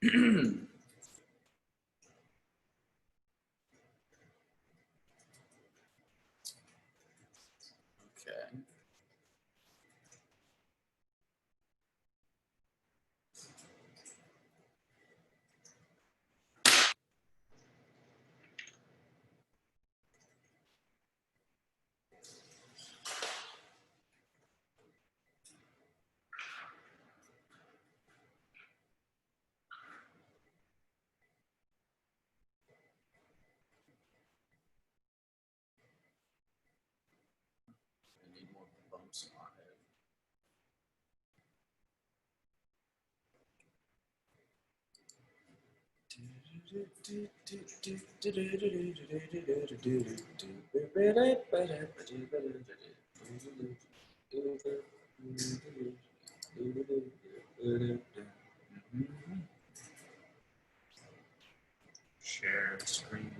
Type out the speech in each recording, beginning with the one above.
Okay. I need more bumps in my head. Share screen.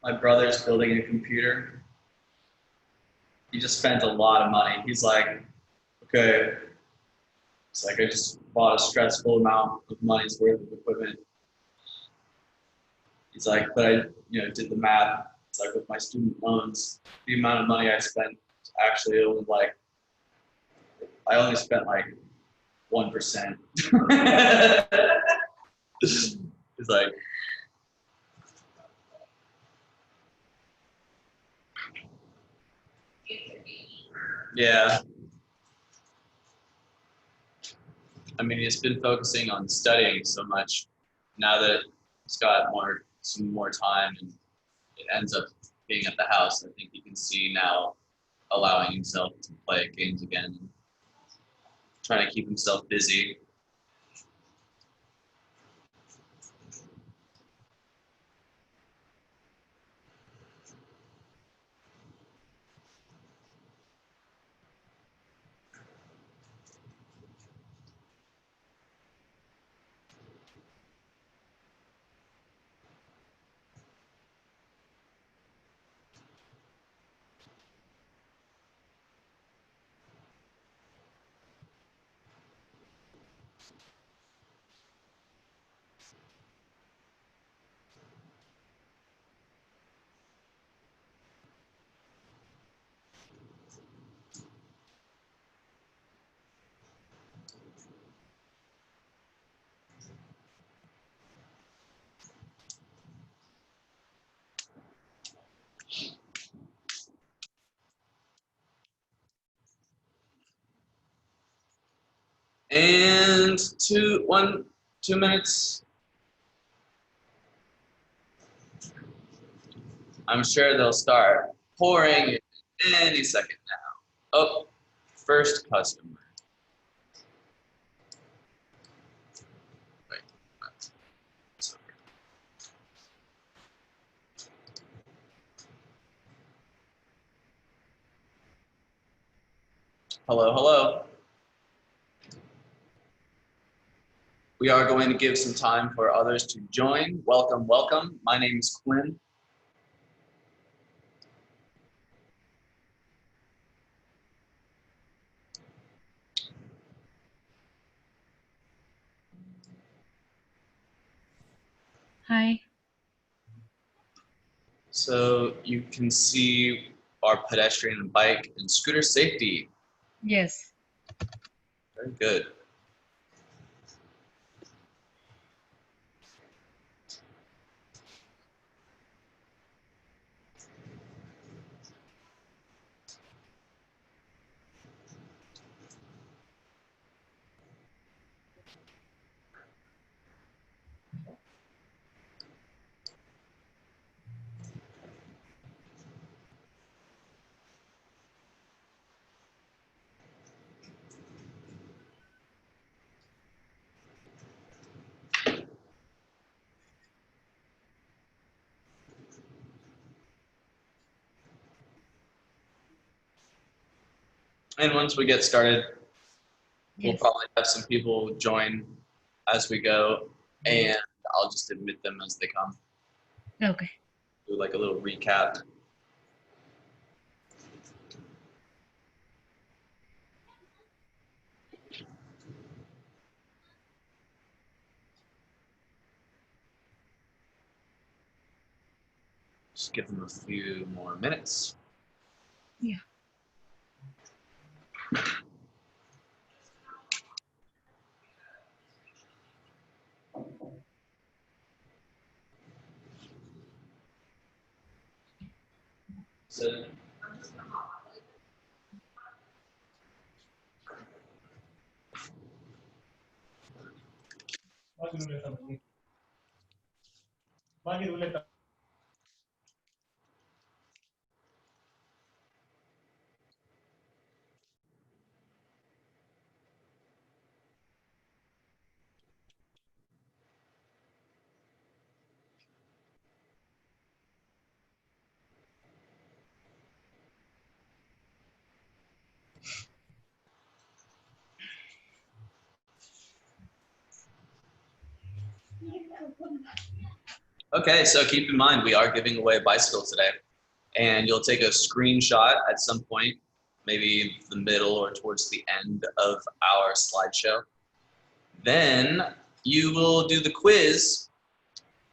My brother's building a computer. He just spent a lot of money. He's like, okay, it's like I just bought a stressful amount of money's worth of equipment. He's like, but I, did the math. It's like with my student loans, the amount of money I spent actually only like I only spent like 1%. He's like, yeah. I mean, he's been focusing on studying so much. Now that he's got some more time, and it ends up being at the house, I think he can see now allowing himself to play games again, and trying to keep himself busy. And 2 minutes. I'm sure they'll start pouring in any second now. Oh, first customer. Wait, that's over. Hello, hello. We are going to give some time for others to join. Welcome, welcome. My name is Quinn. Hi. So you can see our pedestrian, bike, and scooter safety. Yes. Very good. And once we get started, we'll Yes. probably have some people join as we go, and I'll just admit them as they come. Okay. Do like a little recap. Just give them a few more minutes. Yeah. So, okay, so keep in mind we are giving away a bicycle today, and you'll take a screenshot at some point, maybe the middle or towards the end of our slideshow. Then you will do the quiz.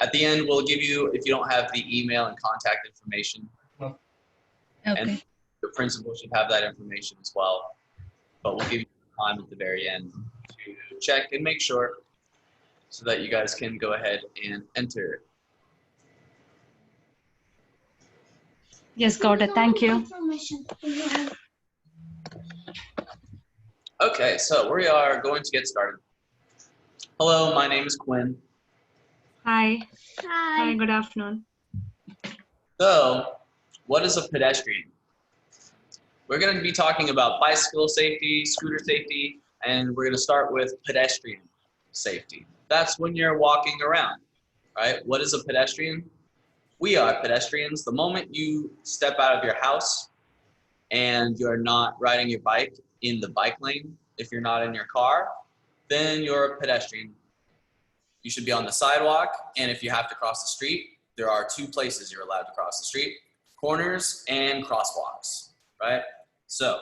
At the end, we'll give you, if you don't have the email and contact information, and Okay. the principal should have that information as well. But we'll give you time at the very end to check and make sure so that you guys can go ahead and enter. Yes, got it. Thank you. Okay, so we are going to get started. Hello, my name is Quinn. Hi. Hi. Hi, good afternoon. So, what is a pedestrian? We're going to be talking about bicycle safety, scooter safety, and we're going to start with pedestrian safety. That's when you're walking around, right? What is a pedestrian? We are pedestrians. The moment you step out of your house and you're not riding your bike in the bike lane, if you're not in your car, then you're a pedestrian. You should be on the sidewalk, and if you have to cross the street, there are two places you're allowed to cross the street: corners and crosswalks, right? So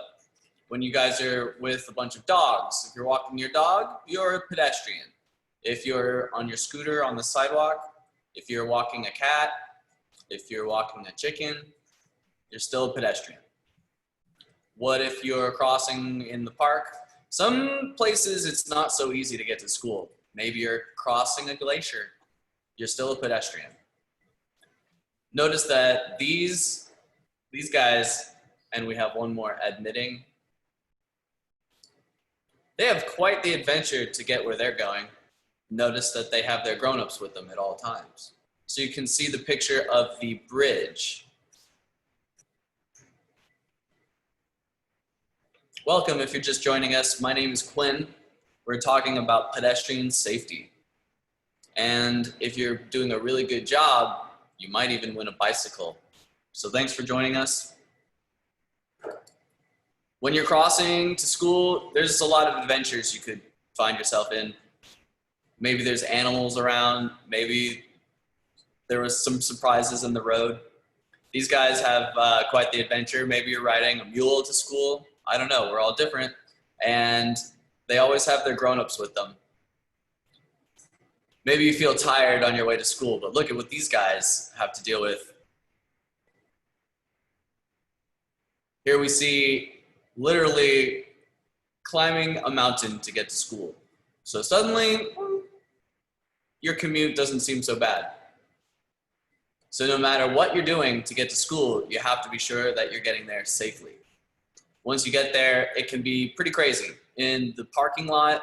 when you guys are with a bunch of dogs, if you're walking your dog, you're a pedestrian. If you're on your scooter on the sidewalk, if you're walking a cat, if you're walking a chicken, you're still a pedestrian. What if you're crossing in the park? Some places it's not so easy to get to school. Maybe you're crossing a glacier. You're still a pedestrian. Notice that these guys, and we have one more admitting. They have quite the adventure to get where they're going. Notice that they have their grown-ups with them at all times. So you can see the picture of the bridge. Welcome if you're just joining us. My name is Quinn. We're talking about pedestrian safety. And if you're doing a really good job, you might even win a bicycle. So thanks for joining us. When you're crossing to school, there's a lot of adventures you could find yourself in. Maybe there's animals around. Maybe there was some surprises in the road. These guys have quite the adventure. Maybe you're riding a mule to school. I don't know. We're all different. And they always have their grown-ups with them. Maybe you feel tired on your way to school, but look at what these guys have to deal with. Here we see literally climbing a mountain to get to school. So suddenly, your commute doesn't seem so bad. So no matter what you're doing to get to school, you have to be sure that you're getting there safely. Once you get there, it can be pretty crazy. In the parking lot,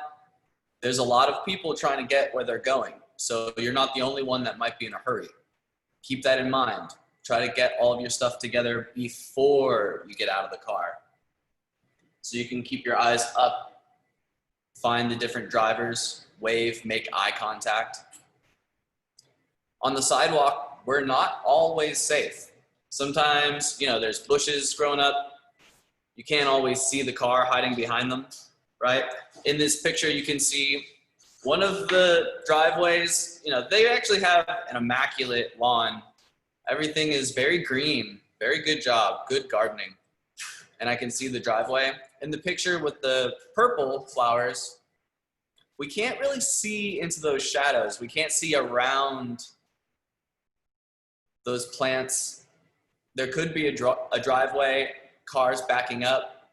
there's a lot of people trying to get where they're going. So you're not the only one that might be in a hurry. Keep that in mind. Try to get all of your stuff together before you get out of the car. So you can keep your eyes up, find the different drivers, wave, make eye contact. On the sidewalk, we're not always safe. Sometimes, there's bushes growing up. You can't always see the car hiding behind them, right? In this picture, you can see one of the driveways, they actually have an immaculate lawn. Everything is very green, very good job, good gardening. And I can see the driveway. In the picture with the purple flowers, we can't really see into those shadows. We can't see around those plants. There could be a driveway, cars backing up.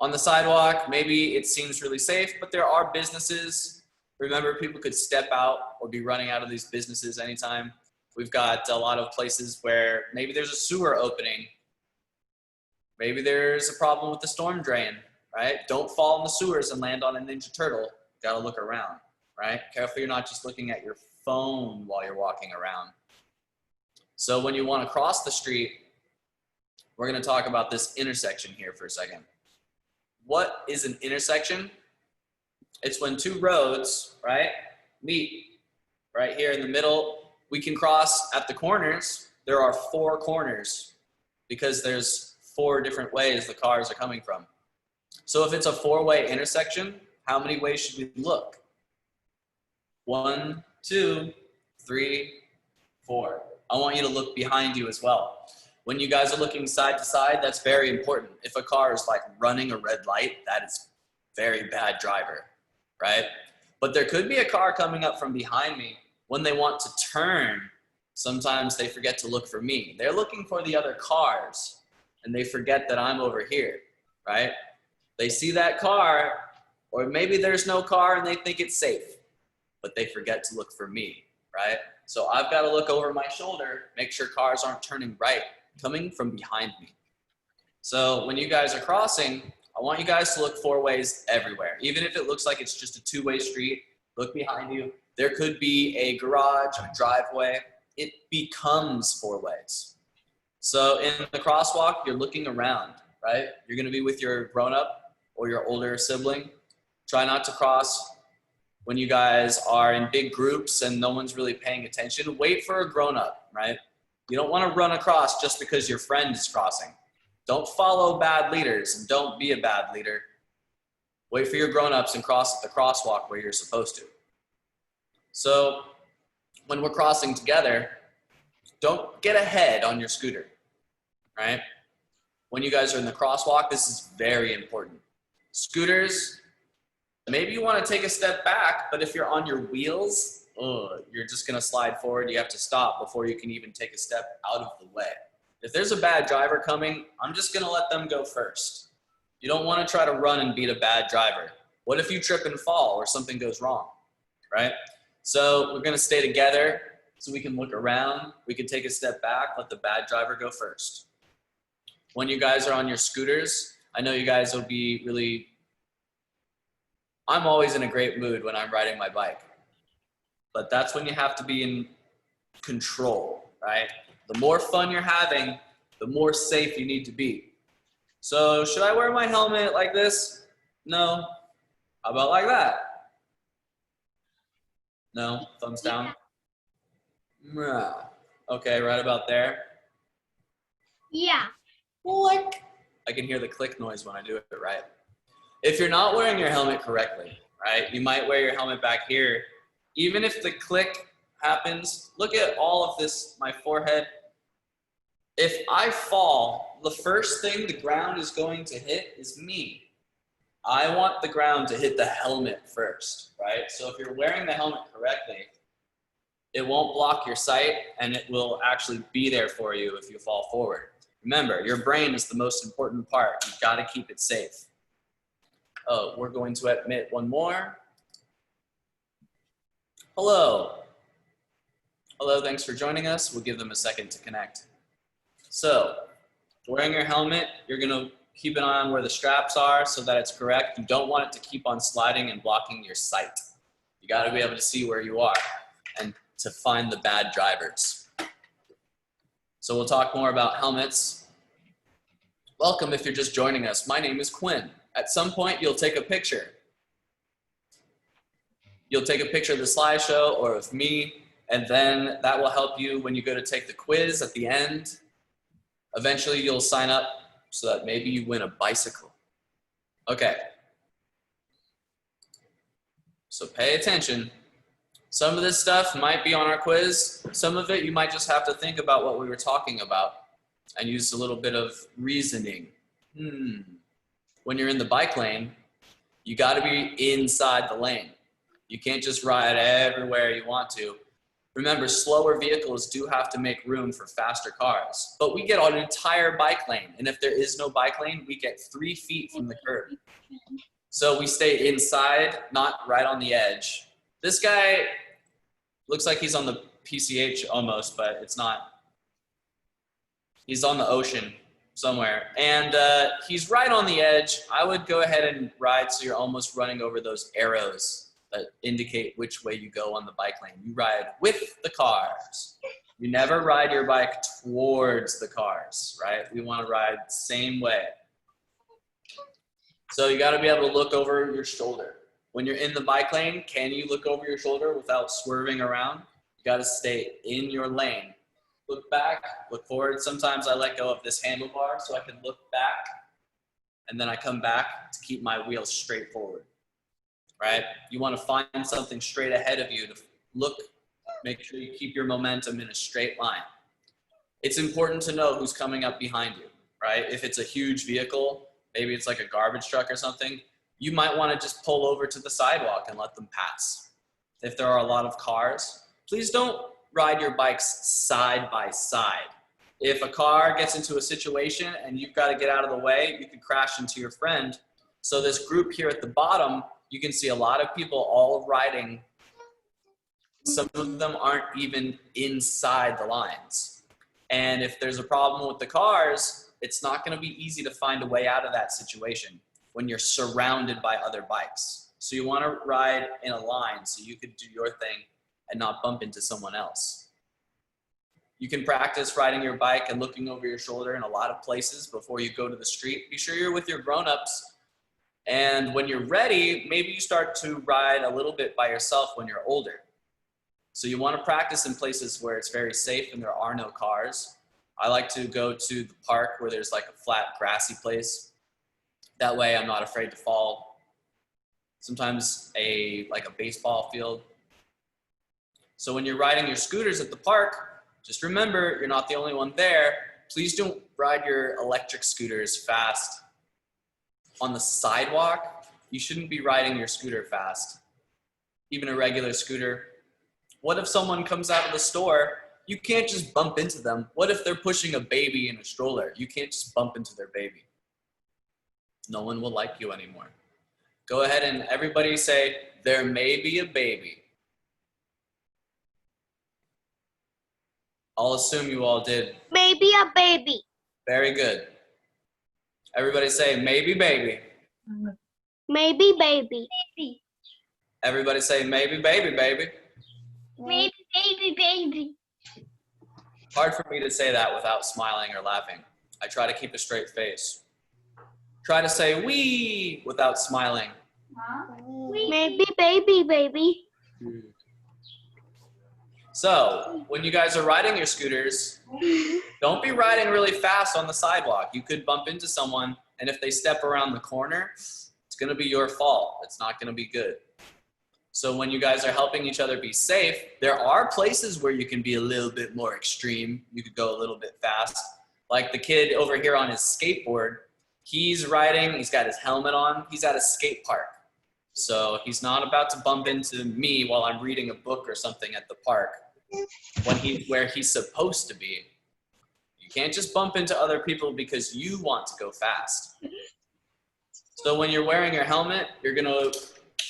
On the sidewalk, maybe it seems really safe, but there are businesses. Remember, people could step out or be running out of these businesses anytime. We've got a lot of places where maybe there's a sewer opening. Maybe there's a problem with the storm drain, right? Don't fall in the sewers and land on a Ninja Turtle. Gotta look around, right? Careful you're not just looking at your phone while you're walking around. So when you want to cross the street, we're going to talk about this intersection here for a second. What is an intersection? It's when two roads, right, meet right here in the middle. We can cross at the corners. There are 4 corners because there's 4 different ways the cars are coming from. So if it's a 4-way intersection, how many ways should we look? 1, 2, 3, 4. I want you to look behind you as well. When you guys are looking side to side, that's very important. If a car is like running a red light, that is very bad driver, right? But there could be a car coming up from behind me. When they want to turn, sometimes they forget to look for me. They're looking for the other cars, and they forget that I'm over here, right? They see that car, or maybe there's no car and they think it's safe, but they forget to look for me, right? So I've got to look over my shoulder, make sure cars aren't turning right, coming from behind me. So when you guys are crossing, I want you guys to look 4 ways everywhere. Even if it looks like it's just a 2-way street, look behind you. There could be a garage, a driveway. It becomes 4 ways. So in the crosswalk, you're looking around, right? You're going to be with your grown-up or your older sibling. Try not to cross when you guys are in big groups and no one's really paying attention. Wait for a grown-up, right? You don't want to run across just because your friend is crossing. Don't follow bad leaders and don't be a bad leader. Wait for your grown-ups and cross at the crosswalk where you're supposed to. So when we're crossing together, don't get ahead on your scooter, right? When you guys are in the crosswalk, this is very important. Scooters, maybe you want to take a step back, but if you're on your wheels, you're just going to slide forward. You have to stop before you can even take a step out of the way. If there's a bad driver coming, I'm just going to let them go first. You don't want to try to run and beat a bad driver. What if you trip and fall or something goes wrong, right? So we're going to stay together so we can look around. We can take a step back, let the bad driver go first. When you guys are on your scooters, I know you guys will be really I'm always in a great mood when I'm riding my bike. But that's when you have to be in control, right? The more fun you're having, the more safe you need to be. So should I wear my helmet like this? No. How about like that? No. Thumbs down. Okay, right about there. Yeah. Click. I can hear the click noise when I do it right. If you're not wearing your helmet correctly, right, you might wear your helmet back here. Even if the click happens, look at all of this, my forehead. If I fall, the first thing the ground is going to hit is me. I want the ground to hit the helmet first, right? So if you're wearing the helmet correctly, it won't block your sight and it will actually be there for you if you fall forward. Remember, your brain is the most important part. You've got to keep it safe. Oh, we're going to admit one more. Hello. Hello, thanks for joining us. We'll give them a second to connect. So, wearing your helmet, you're gonna keep an eye on where the straps are so that it's correct. You don't want it to keep on sliding and blocking your sight. You gotta be able to see where you are and to find the bad drivers. So we'll talk more about helmets. Welcome if you're just joining us. My name is Quinn. At some point, you'll take a picture. You'll take a picture of the slideshow or of me, and then that will help you when you go to take the quiz at the end. Eventually, you'll sign up so that maybe you win a bicycle. Okay. So pay attention. Some of this stuff might be on our quiz. Some of it you might just have to think about what we were talking about and use a little bit of reasoning. When you're in the bike lane, you got to be inside the lane. You can't just ride everywhere you want to. Remember, slower vehicles do have to make room for faster cars, but we get an entire bike lane. And if there is no bike lane, we get 3 feet from the curb. So we stay inside, not right on the edge. This guy looks like he's on the PCH almost, but it's not. He's on the ocean somewhere. And he's right on the edge. I would go ahead and ride so you're almost running over those arrows that indicate which way you go on the bike lane. You ride with the cars. You never ride your bike towards the cars, right? We want to ride the same way. So you got to be able to look over your shoulder. When you're in the bike lane, can you look over your shoulder without swerving around? You got to stay in your lane. Look back, look forward. Sometimes I let go of this handlebar so I can look back, and then I come back to keep my wheels straight forward. Right? You want to find something straight ahead of you to look, make sure you keep your momentum in a straight line. It's important to know who's coming up behind you, right? If it's a huge vehicle, maybe it's like a garbage truck or something, you might want to just pull over to the sidewalk and let them pass. If there are a lot of cars, please don't ride your bikes side by side. If a car gets into a situation and you've got to get out of the way, you could crash into your friend. So this group here at the bottom, you can see a lot of people all riding. Some of them aren't even inside the lines. And if there's a problem with the cars, it's not going to be easy to find a way out of that situation when you're surrounded by other bikes. So you want to ride in a line so you could do your thing and not bump into someone else. You can practice riding your bike and looking over your shoulder in a lot of places before you go to the street. Be sure you're with your grown-ups. And when you're ready, maybe you start to ride a little bit by yourself when you're older. So you want to practice in places where it's very safe and there are no cars. I like to go to the park where there's like a flat grassy place. That way I'm not afraid to fall. Sometimes like a baseball field. So when you're riding your scooters at the park, just remember you're not the only one there. Please don't ride your electric scooters fast. On the sidewalk, you shouldn't be riding your scooter fast, even a regular scooter. What if someone comes out of the store? You can't just bump into them. What if they're pushing a baby in a stroller? You can't just bump into their baby. No one will like you anymore. Go ahead and everybody say, there may be a baby. I'll assume you all did. Maybe a baby. Very good. Everybody say, maybe baby. Maybe baby. Everybody say maybe baby, baby. Maybe baby. Hard for me to say that without smiling or laughing. I try to keep a straight face. Try to say wee without smiling. Maybe baby. So, when you guys are riding your scooters, don't be riding really fast on the sidewalk. You could bump into someone, and if they step around the corner, it's gonna be your fault. It's not gonna be good. So when you guys are helping each other be safe, there are places where you can be a little bit more extreme. You could go a little bit fast. Like the kid over here on his skateboard, he's riding, he's got his helmet on, he's at a skate park. So he's not about to bump into me while I'm reading a book or something at the park where he's supposed to be. You can't just bump into other people because you want to go fast. So when you're wearing your helmet, you're gonna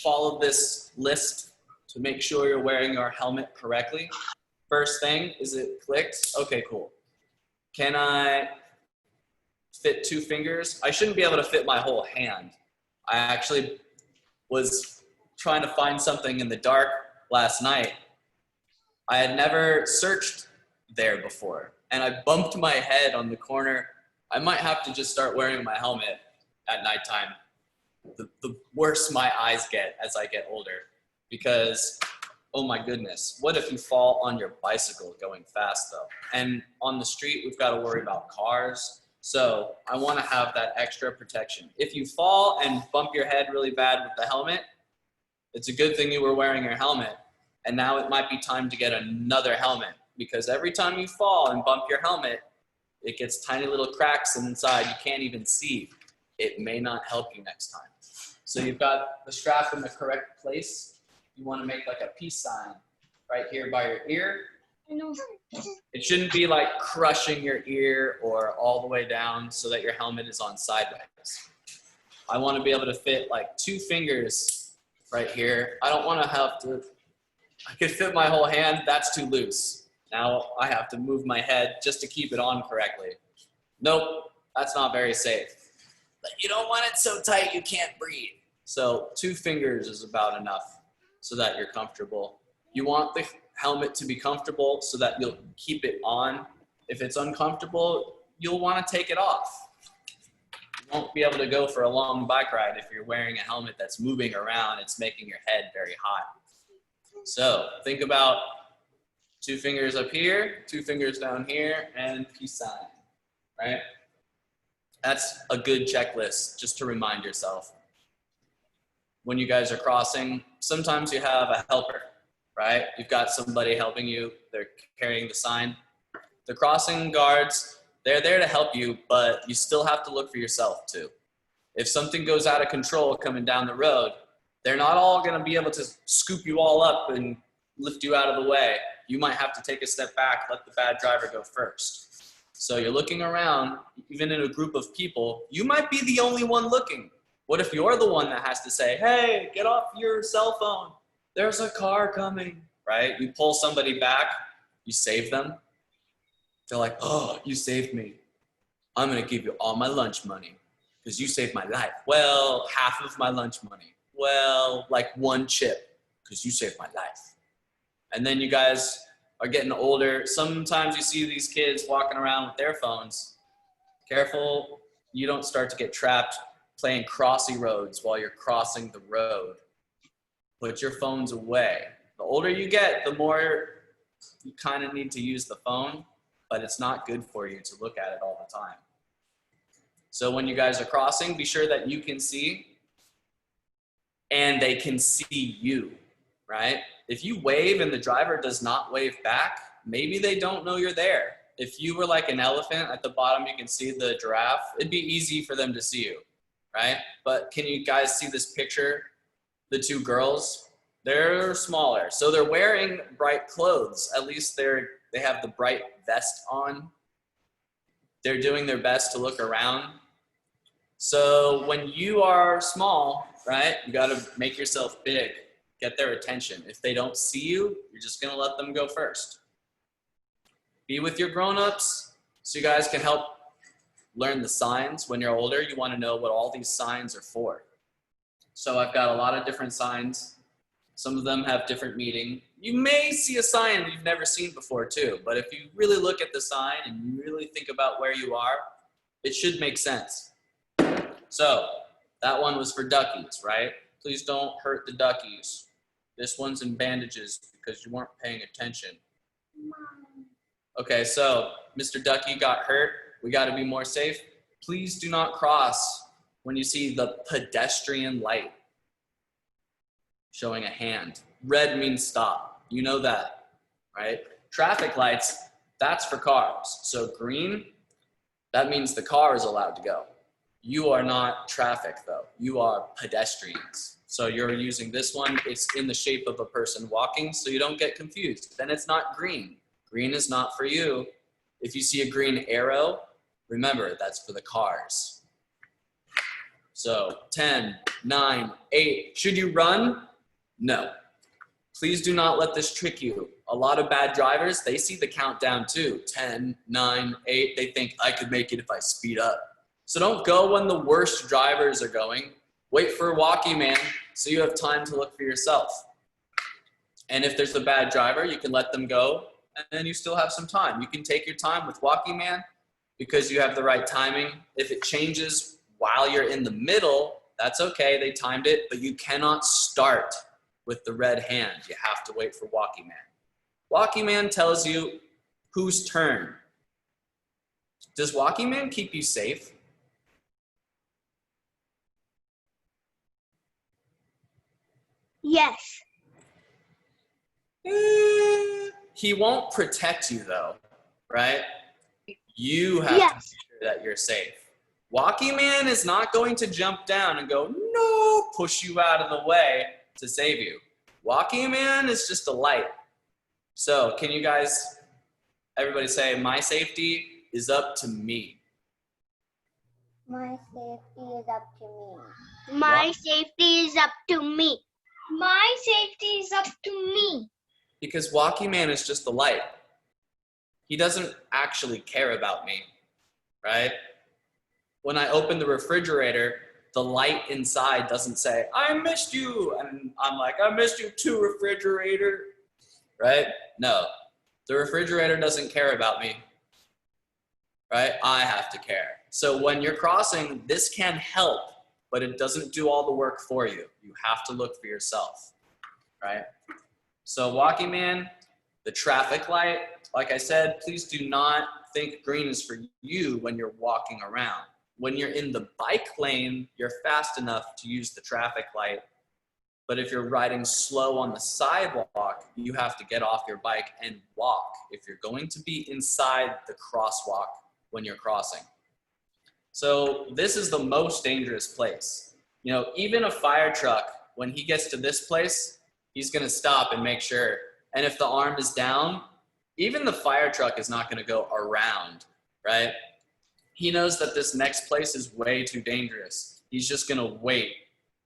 follow this list to make sure you're wearing your helmet correctly. First thing, is it clicked? Okay, cool. Can I fit 2 fingers? I shouldn't be able to fit my whole hand. I actually was trying to find something in the dark last night. I had never searched there before, and I bumped my head on the corner. I might have to just start wearing my helmet at nighttime. The worse my eyes get as I get older, because, oh my goodness, what if you fall on your bicycle going fast though? And on the street, we've got to worry about cars. So I want to have that extra protection. If you fall and bump your head really bad with the helmet, it's a good thing you were wearing your helmet. And now it might be time to get another helmet, because every time you fall and bump your helmet, it gets tiny little cracks inside you can't even see. It may not help you next time. So you've got the strap in the correct place. You want to make like a peace sign right here by your ear. It shouldn't be like crushing your ear or all the way down so that your helmet is on sideways. I want to be able to fit like 2 fingers right here. I don't want to have to, I could fit my whole hand, that's too loose. Now I have to move my head just to keep it on correctly. Nope, that's not very safe. But you don't want it so tight you can't breathe. So 2 fingers is about enough so that you're comfortable. You want the helmet to be comfortable so that you'll keep it on. If it's uncomfortable, you'll want to take it off. You won't be able to go for a long bike ride if you're wearing a helmet that's moving around. It's making your head very hot. So think about 2 fingers up here, 2 fingers down here, and peace sign, right? That's a good checklist just to remind yourself. When you guys are crossing, sometimes you have a helper, right? You've got somebody helping you, they're carrying the sign. The crossing guards, they're there to help you, but you still have to look for yourself too. If something goes out of control coming down the road, they're not all gonna be able to scoop you all up and lift you out of the way. You might have to take a step back, let the bad driver go first. So you're looking around, even in a group of people, you might be the only one looking. What if you're the one that has to say, hey, get off your cell phone. There's a car coming, right? You pull somebody back, you save them. They're like, oh, you saved me. I'm gonna give you all my lunch money because you saved my life. Well, half of my lunch money. Well, like 1 chip because you saved my life. And then you guys are getting older. Sometimes you see these kids walking around with their phones. Careful, you don't start to get trapped playing crossy roads while you're crossing the road. Put your phones away. The older you get, the more you kind of need to use the phone, but it's not good for you to look at it all the time. So when you guys are crossing, be sure that you can see and they can see you, right? If you wave and the driver does not wave back, maybe they don't know you're there. If you were like an elephant at the bottom, you can see the giraffe, it'd be easy for them to see you, right? But can you guys see this picture? The 2 girls, they're smaller. So they're wearing bright clothes. At least they have the bright vest on. They're doing their best to look around. So when you are small, right, you got to make yourself big, get their attention. If they don't see you, you're just going to let them go first. Be with your grown-ups so you guys can help learn the signs. When you're older, you want to know what all these signs are for. So I've got a lot of different signs. Some of them have different meaning. You may see a sign you've never seen before too, but if you really look at the sign and you really think about where you are, it should make sense. So that one was for duckies, right? Please don't hurt the duckies. This one's in bandages because you weren't paying attention. Okay, so Mr. Ducky got hurt. We got to be more safe. Please do not cross when you see the pedestrian light showing a hand. Red means stop. You know that, right? Traffic lights, that's for cars. So green, that means the car is allowed to go. You are not traffic though. You are pedestrians. So you're using this one. It's in the shape of a person walking, so you don't get confused. Then it's not green. Green is not for you. If you see a green arrow, remember that's for the cars. So 10, 9, 8. Should you run? No. Please do not let this trick you. A lot of bad drivers, they see the countdown too. 10, 9, 8. They think I could make it if I speed up. So don't go when the worst drivers are going. Wait for a walkie man so you have time to look for yourself. And if there's a bad driver, you can let them go and then you still have some time. You can take your time with walkie man because you have the right timing. If it changes while you're in the middle, that's okay. They timed it, but you cannot start with the red hand. You have to wait for walkie man. Walkie man tells you whose turn. Does walkie man keep you safe? Yes. He won't protect you though, right? You have to make sure that you're safe. Walkie man is not going to jump down and go, no, push you out of the way to save you. Walkie man is just a light. So can you guys, everybody say, my safety is up to me. My safety is up to me. My safety is up to me. My safety is up to me. Because walkie man is just a light. He doesn't actually care about me, right? When I open the refrigerator, the light inside doesn't say, I missed you. And I'm like, I missed you too, refrigerator, right? No, the refrigerator doesn't care about me, right? I have to care. So when you're crossing, this can help, but it doesn't do all the work for you. You have to look for yourself, right? So walkie man, the traffic light, like I said, please do not think green is for you when you're walking around. When you're in the bike lane, you're fast enough to use the traffic light. But if you're riding slow on the sidewalk, you have to get off your bike and walk if you're going to be inside the crosswalk when you're crossing. So this is the most dangerous place. You know, even a fire truck, when he gets to this place, he's gonna stop and make sure. And if the arm is down, even the fire truck is not gonna go around, right? He knows that this next place is way too dangerous. He's just gonna wait,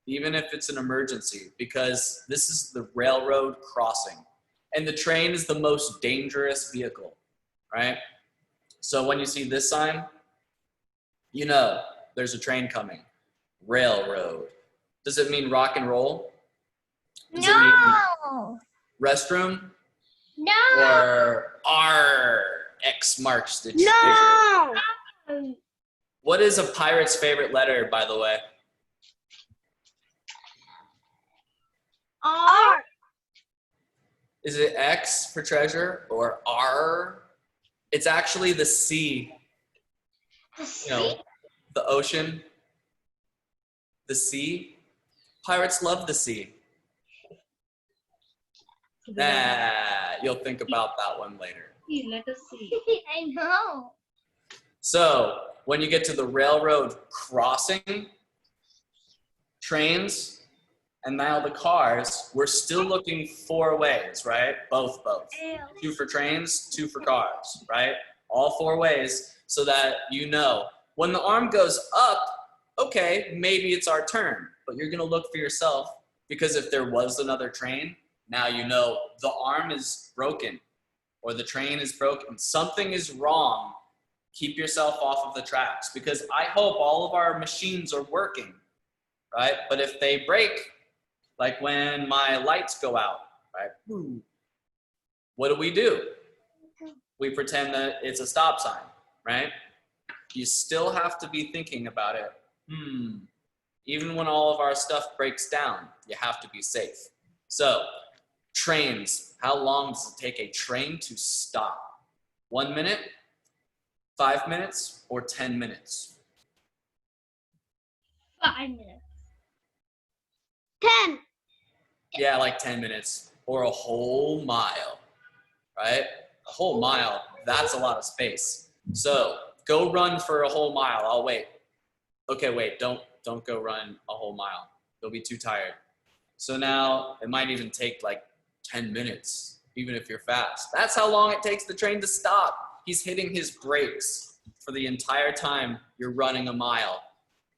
even if it's an emergency, because this is the railroad crossing. And the train is the most dangerous vehicle, right? So when you see this sign, you know there's a train coming. Railroad. Does it mean rock and roll? Does it mean restroom? No. Or R, X marks the trigger? No. What is a pirate's favorite letter, by the way? R. Is it X for treasure or R? It's actually the C. You know, the ocean, the sea. Pirates love the sea. You'll think about that one later. Let us see. I know. So when you get to the railroad crossing, trains, and now the cars, we're still looking 4 ways, right? Both. 2 for trains, 2 for cars, right? All 4 ways so that you know. When the arm goes up, okay, maybe it's our turn, but you're gonna look for yourself because if there was another train, now you know the arm is broken or the train is broken. Something is wrong. Keep yourself off of the tracks because I hope all of our machines are working. right? But if they break, like when my lights go out, right? What do? We pretend that it's a stop sign, right? You still have to be thinking about it. Even when all of our stuff breaks down, you have to be safe. So, trains, how long does it take a train to stop? 1 minute, 5 minutes, or 10 minutes? 5 minutes. 10. Yeah, like 10 minutes, or a whole mile, right? A whole mile, that's a lot of space. So, go run for a whole mile, I'll wait. Okay, wait, don't go run a whole mile. You'll be too tired. So now, it might even take like 10 minutes, even if you're fast. That's how long it takes the train to stop. He's hitting his brakes for the entire time you're running a mile.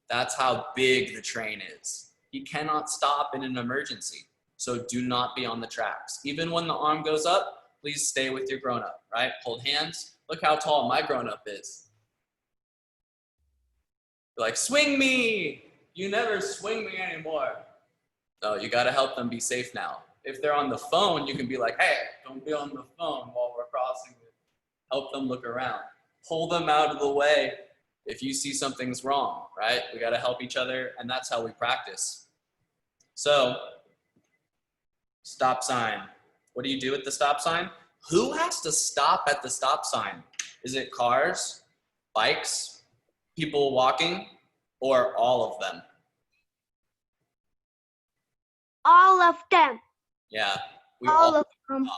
That's how big the train is. He cannot stop in an emergency. So do not be on the tracks. Even when the arm goes up, please stay with your grown-up, right? Hold hands. Look how tall my grown-up is. You're like, swing me! You never swing me anymore. No, you gotta help them be safe now. If they're on the phone, you can be like, hey, don't be on the phone while we're crossing it. Help them look around. Pull them out of the way if you see something's wrong, right? We gotta help each other, and that's how we practice. So, stop sign. What do you do at the stop sign? Who has to stop at the stop sign? Is it cars, bikes, people walking, or all of them? All of them. Yeah, we All all of them.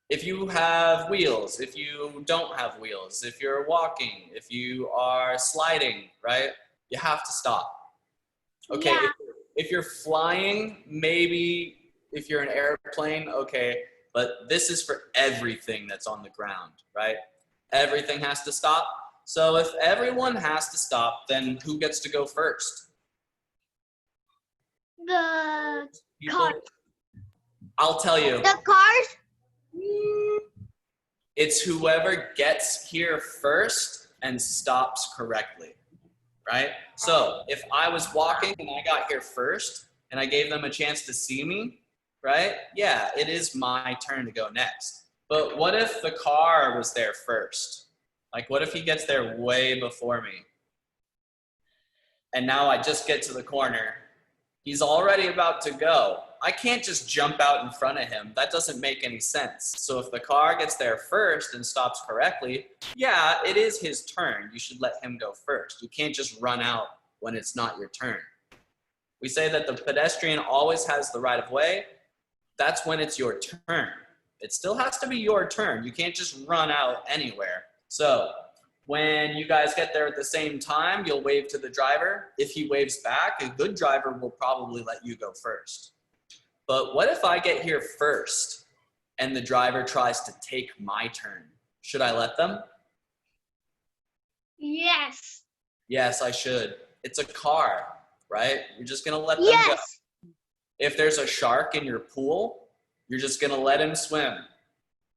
if you have wheels, if you don't have wheels, if you're walking, if you are sliding, right? You have to stop. Okay, Yeah. if you're flying, maybe if you're an airplane, okay, but this is for everything that's on the ground, right? Everything has to stop. So if everyone has to stop, then who gets to go first? The People, cars. I'll tell you. The cars. It's whoever gets here first and stops correctly, right? So if I was walking and I got here first and I gave them a chance to see me, right? Yeah, it is my turn to go next. But what if the car was there first? Like, what if he gets there way before me? And now I just get to the corner. He's already about to go. I can't just jump out in front of him. That doesn't make any sense. So if the car gets there first and stops correctly, yeah, it is his turn. You should let him go first. You can't just run out when it's not your turn. We say that the pedestrian always has the right of way. That's when it's your turn. It still has to be your turn. You can't just run out anywhere. So when you guys get there at the same time, you'll wave to the driver. If he waves back, a good driver will probably let you go first. But what if I get here first and the driver tries to take my turn? Should I let them? Yes. Yes, I should. It's a car, right? You're just gonna let them go. Yes. If there's a shark in your pool, you're just gonna let him swim.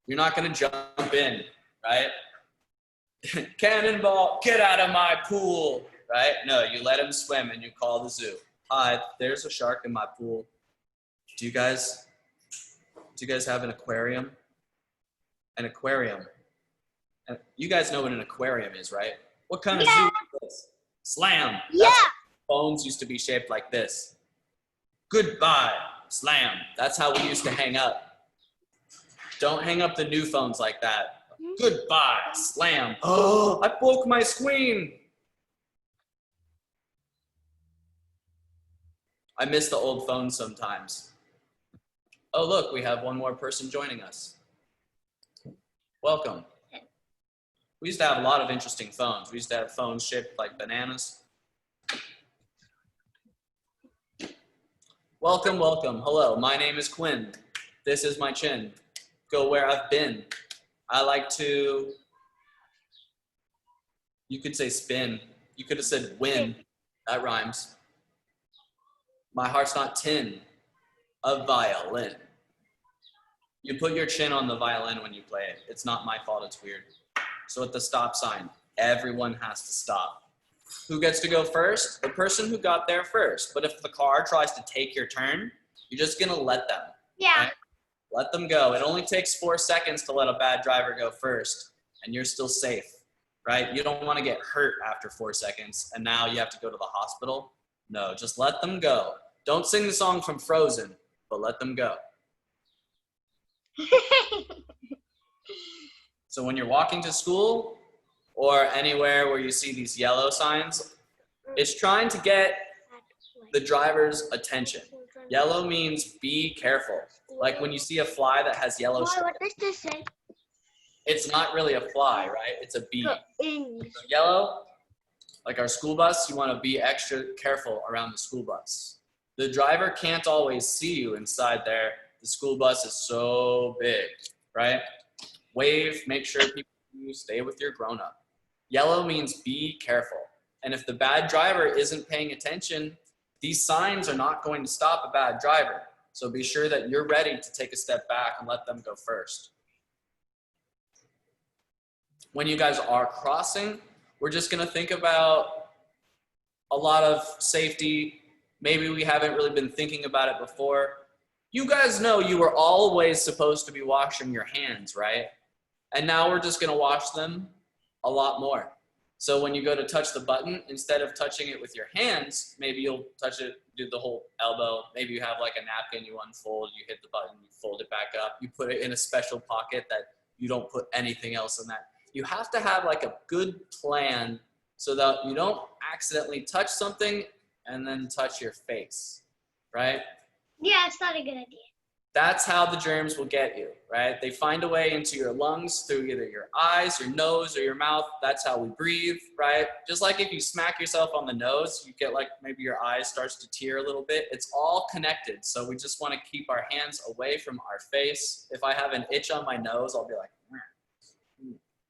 You're not gonna jump in, right? Cannonball, get out of my pool, right? No, you let him swim and you call the zoo. Hi, there's a shark in my pool. Do you guys have an aquarium? An aquarium. You guys know what an aquarium is, right? What kind of zoo is this? Slam. Yeah. Phones used to be shaped like this. Goodbye, slam. That's how we used to hang up. Don't hang up the new phones like that. Goodbye, slam. Oh, I broke my screen. I miss the old phones sometimes. Oh, look, we have one more person joining us. Welcome. We used to have a lot of interesting phones. We used to have phones shaped like bananas. Welcome, welcome. Hello, my name is Quinn. This is my chin. Go where I've been. I like to, you could say spin. You could have said win. That rhymes. My heart's not tin, a violin. You put your chin on the violin when you play it. It's not my fault, it's weird. So at the stop sign, everyone has to stop. Who gets to go first? The person who got there first. But if the car tries to take your turn, you're just gonna let them. Yeah. Right? Let them go. It only takes 4 seconds to let a bad driver go first, and you're still safe, right? You don't want to get hurt after 4 seconds, and now you have to go to the hospital. No, just let them go. Don't sing the song from Frozen, but let them go. So when you're walking to school or anywhere where you see these yellow signs, it's trying to get the driver's attention. Yellow means be careful. Like when you see a fly that has yellow Boy, stripes, what does this say? it's not really a fly, right? It's a bee. English. So yellow, like our school bus, you want to be extra careful around the school bus. The driver can't always see you inside there. The school bus is so big, right? Wave, make sure people stay with your grown-up. Yellow means be careful. And if the bad driver isn't paying attention, these signs are not going to stop a bad driver. So be sure that you're ready to take a step back and let them go first. When you guys are crossing, we're just gonna think about a lot of safety. Maybe we haven't really been thinking about it before. You guys know you were always supposed to be washing your hands, right? And now we're just gonna wash them a lot more. So when you go to touch the button, instead of touching it with your hands, maybe you'll touch it, do the whole elbow. Maybe you have like a napkin, you unfold, you hit the button, you fold it back up. You put it in a special pocket that you don't put anything else in that. You have to have like a good plan so that you don't accidentally touch something and then touch your face, right? Yeah, it's not a good idea. That's how the germs will get you, right? They find a way into your lungs through either your eyes, your nose, or your mouth. That's how we breathe, right? Just like if you smack yourself on the nose, you get like maybe your eyes starts to tear a little bit. It's all connected. So we just want to keep our hands away from our face. If I have an itch on my nose, I'll be like,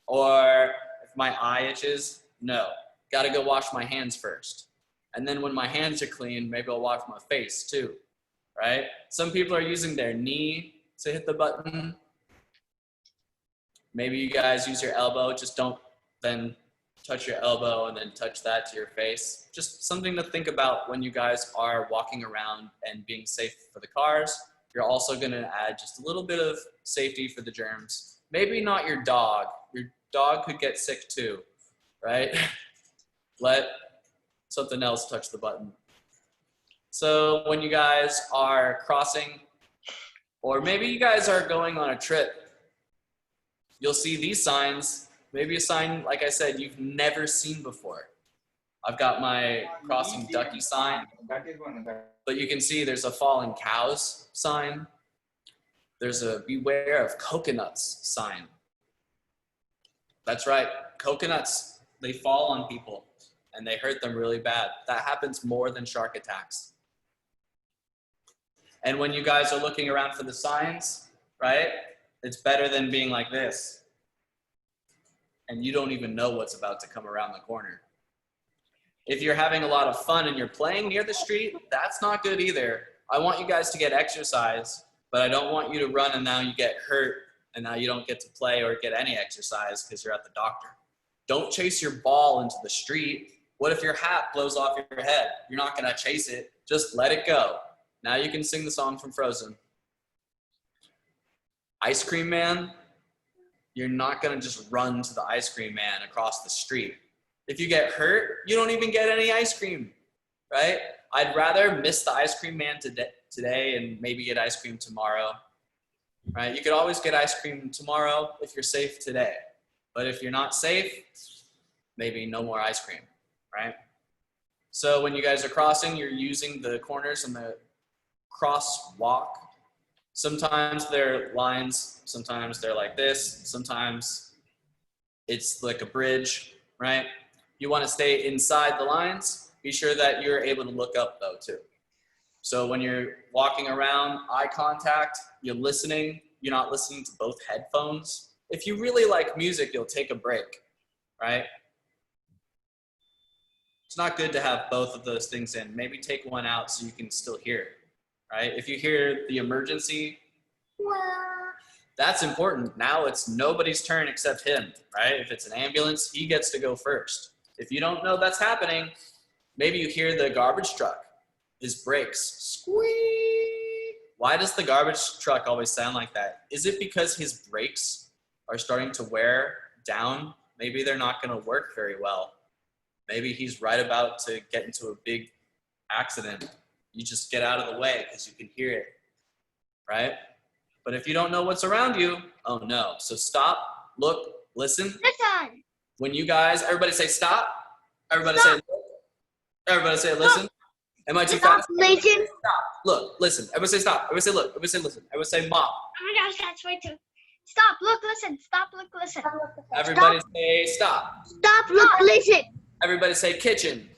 or if my eye itches, no, gotta go wash my hands first. And then when my hands are clean, maybe I'll wash my face too, right? Some people are using their knee to hit the button. Maybe you guys use your elbow, just don't then touch your elbow and then touch that to your face. Just something to think about when you guys are walking around and being safe for the cars. You're also gonna add just a little bit of safety for the germs. Maybe not your dog. Your dog could get sick too, right? Let something else touch the button. So when you guys are crossing, or maybe you guys are going on a trip, you'll see these signs. Maybe a sign, like I said, you've never seen before. I've got my crossing ducky sign, but you can see there's a fallen cows sign. There's a beware of coconuts sign. That's right, coconuts, they fall on people and they hurt them really bad. That happens more than shark attacks. And when you guys are looking around for the signs, right, it's better than being like this. And you don't even know what's about to come around the corner. If you're having a lot of fun and you're playing near the street, that's not good either. I want you guys to get exercise, but I don't want you to run and now you get hurt and now you don't get to play or get any exercise because you're at the doctor. Don't chase your ball into the street. What if your hat blows off your head? You're not gonna chase it, just let it go. Now you can sing the song from Frozen. Ice cream man, you're not gonna just run to the ice cream man across the street. If you get hurt, you don't even get any ice cream, right? I'd rather miss the ice cream man today and maybe get ice cream tomorrow, right? You could always get ice cream tomorrow if you're safe today. But if you're not safe, maybe no more ice cream, right? So when you guys are crossing, you're using the corners and the crosswalk. Sometimes they're lines, sometimes they're like this, sometimes it's like a bridge, right? You want to stay inside the lines. Be sure that you're able to look up though too. So when you're walking around, eye contact, you're listening, you're not listening to both headphones. If you really like music, you'll take a break, right? It's not good to have both of those things in. Maybe take one out so you can still hear it, right? If you hear the emergency, that's important. Now it's nobody's turn except him, right? If it's an ambulance, he gets to go first. If you don't know that's happening, maybe you hear the garbage truck, his brakes, squeak. Why does the garbage truck always sound like that? Is it because his brakes are starting to wear down? Maybe they're not going to work very well. Maybe he's right about to get into a big accident. You just get out of the way because you can hear it, right? But if you don't know what's around you, oh no. So stop, look, listen. Listen. When you guys, everybody say stop. Everybody say look. Everybody say listen. Am I too fast? Listen. Stop, look, listen. Everybody say stop. Everybody say look. Everybody say listen. Everybody say mop. Oh my gosh, that's way too. Stop, look, listen. Stop, look, listen. Everybody say stop. Stop, look, listen. Everybody say kitchen.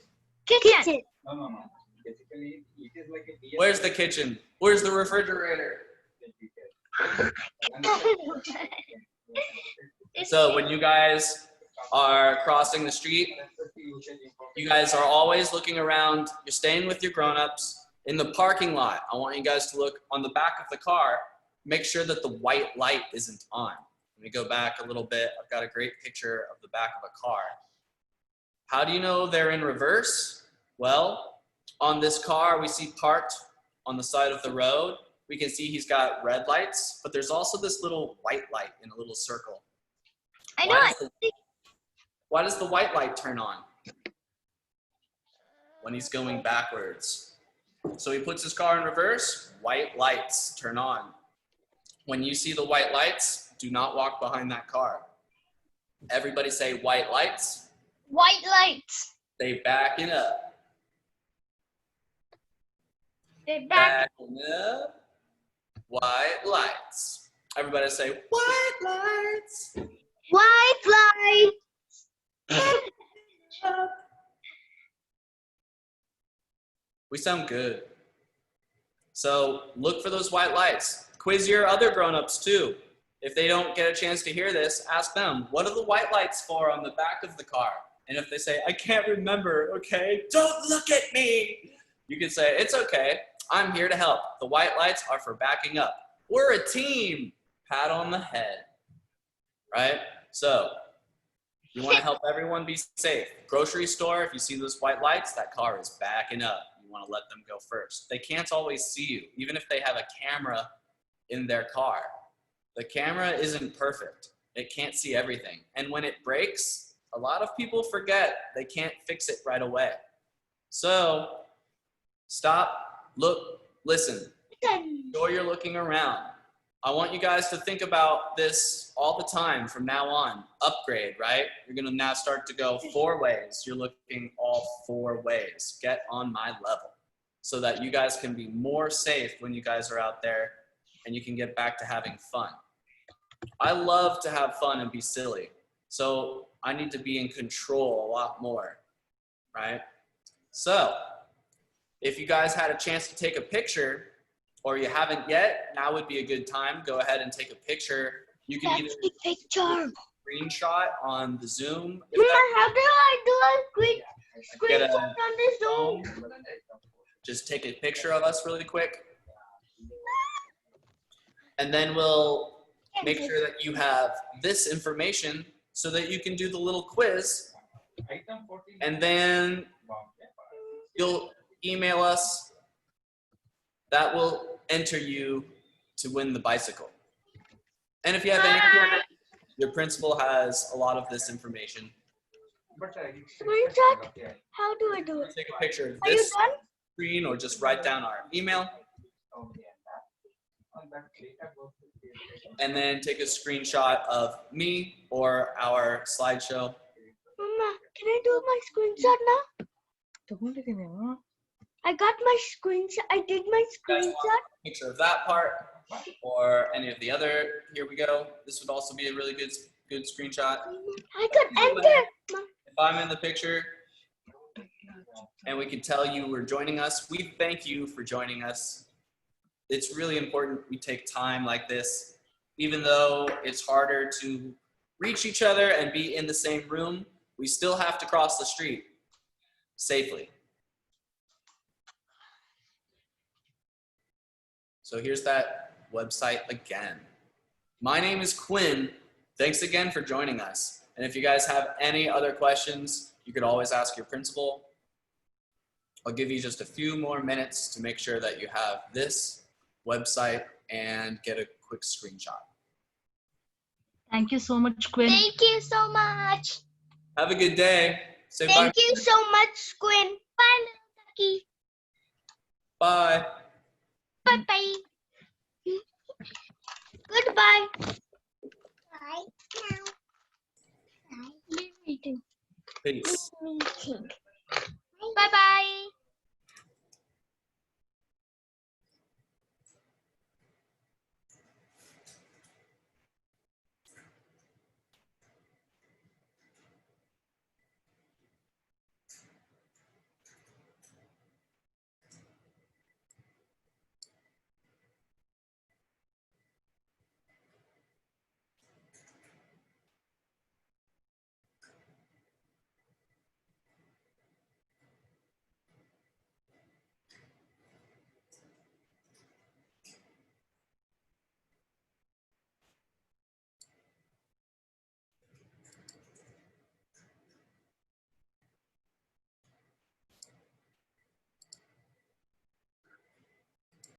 Kitchen. No. Basically, it is like a DS. Where's the kitchen? Where's the refrigerator? So when you guys are crossing the street, you guys are always looking around. You're staying with your grown-ups. In the parking lot, I want you guys to look on the back of the car. Make sure that the white light isn't on. Let me go back a little bit. I've got a great picture of the back of a car. How do you know they're in reverse? Well, on this car we see parked on the side of the road. We can see he's got red lights, but there's also this little white light in a little circle. I know it. Why does the white light turn on? When he's going backwards. So he puts his car in reverse, white lights turn on. When you see the white lights, do not walk behind that car. Everybody say white lights. White lights. They backing up. They're back. Backing up. White lights. Everybody say white lights. White lights. We sound good. So look for those white lights. Quiz your other grown-ups too. If they don't get a chance to hear this, ask them, what are the white lights for on the back of the car? And if they say, I can't remember, okay, don't look at me. You can say, it's okay, I'm here to help. The white lights are for backing up. We're a team. Pat on the head, right? So you want to help everyone be safe. Grocery store, if you see those white lights, that car is backing up. You want to let them go first. They can't always see you, even if they have a camera in their car. The camera isn't perfect. It can't see everything. And when it breaks, a lot of people forget they can't fix it right away. So stop, look, listen. Sure you're looking around. I want you guys to think about this all the time from now on. Upgrade, right? You're gonna now start to go 4 ways. You're looking all 4 ways. Get on my level so that you guys can be more safe when you guys are out there and you can get back to having fun. I love to have fun and be silly. So I need to be in control a lot more, right? So if you guys had a chance to take a picture, or you haven't yet, now would be a good time. Go ahead and take a picture. You can either screenshot on the Zoom. How do I do a quick Get screenshot a on this Zoom? phone. Just take a picture of us really quick. And then we'll make sure that you have this information so that you can do the little quiz. And then you'll email us. That will enter you to win the bicycle. And if you have any questions, your principal has a lot of this information. Screenshot? How do I do it? Take a picture of Are you this done? screen or just write down our email. And then take a screenshot of me or our slideshow. Mama, can I do my screenshot now? I got my screenshot. I did my screenshot. Picture of that part or any of the other. Here we go. This would also be a really good screenshot. I got enter. If I'm in the picture and we can tell you we're joining us, we thank you for joining us. It's really important we take time like this. Even though it's harder to reach each other and be in the same room, we still have to cross the street safely. So here's that website again. My name is Quinn. Thanks again for joining us. And if you guys have any other questions, you could always ask your principal. I'll give you just a few more minutes to make sure that you have this website and get a quick screenshot. Thank you so much, Quinn. Thank you so much. Have a good day. Say bye. Thank you so much, Quinn. Bye, little ducky. Bye. Bye-bye. Goodbye. Bye now. Bye. Meeting. Peace. Meeting. Bye-bye.